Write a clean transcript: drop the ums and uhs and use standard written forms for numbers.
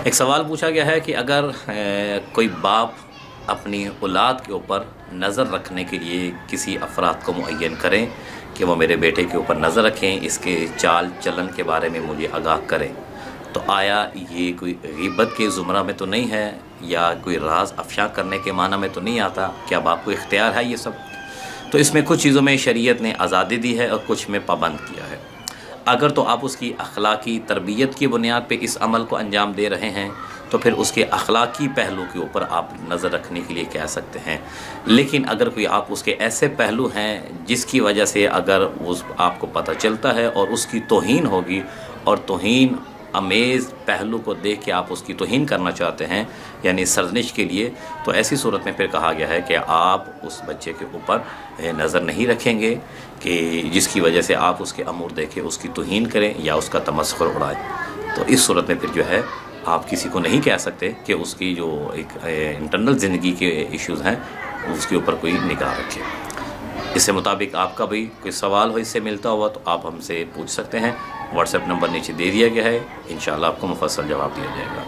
ایک سوال پوچھا گیا ہے کہ اگر کوئی باپ اپنی اولاد کے اوپر نظر رکھنے کے لیے کسی افراد کو معین کریں کہ وہ میرے بیٹے کے اوپر نظر رکھیں، اس کے چال چلن کے بارے میں مجھے آگاہ کریں، تو آیا یہ کوئی غیبت کے زمرہ میں تو نہیں ہے یا کوئی راز افشا کرنے کے معنی میں تو نہیں آتا؟ کیا باپ کو اختیار ہے یہ سب؟ تو اس میں کچھ چیزوں میں شریعت نے آزادی دی ہے اور کچھ میں پابند کیا ہے۔ اگر تو آپ اس کی اخلاقی تربیت کی بنیاد پہ اس عمل کو انجام دے رہے ہیں تو پھر اس کے اخلاقی پہلو کے اوپر آپ نظر رکھنے کے لیے کہہ سکتے ہیں، لیکن اگر کوئی آپ اس کے ایسے پہلو ہیں جس کی وجہ سے اگر آپ کو پتہ چلتا ہے اور اس کی توہین ہوگی اور توہین امیز پہلو کو دیکھ کے آپ اس کی توہین کرنا چاہتے ہیں یعنی سرزنش کے لیے، تو ایسی صورت میں پھر کہا گیا ہے کہ آپ اس بچے کے اوپر نظر نہیں رکھیں گے کہ جس کی وجہ سے آپ اس کے امور دیکھیں، اس کی توہین کریں یا اس کا تمسخر اڑائیں۔ تو اس صورت میں پھر جو ہے آپ کسی کو نہیں کہہ سکتے کہ اس کی جو ایک انٹرنل زندگی کے ایشوز ہیں اس کے اوپر کوئی نگاہ رکھے۔ اس سے مطابق آپ کا بھی کوئی سوال ہو اس سے ملتا ہوا تو آپ ہم سے پوچھ سکتے ہیں۔ واٹس ایپ نمبر نیچے دے دیا گیا ہے، انشاءاللہ آپ کو مفصل جواب دیا جائے گا۔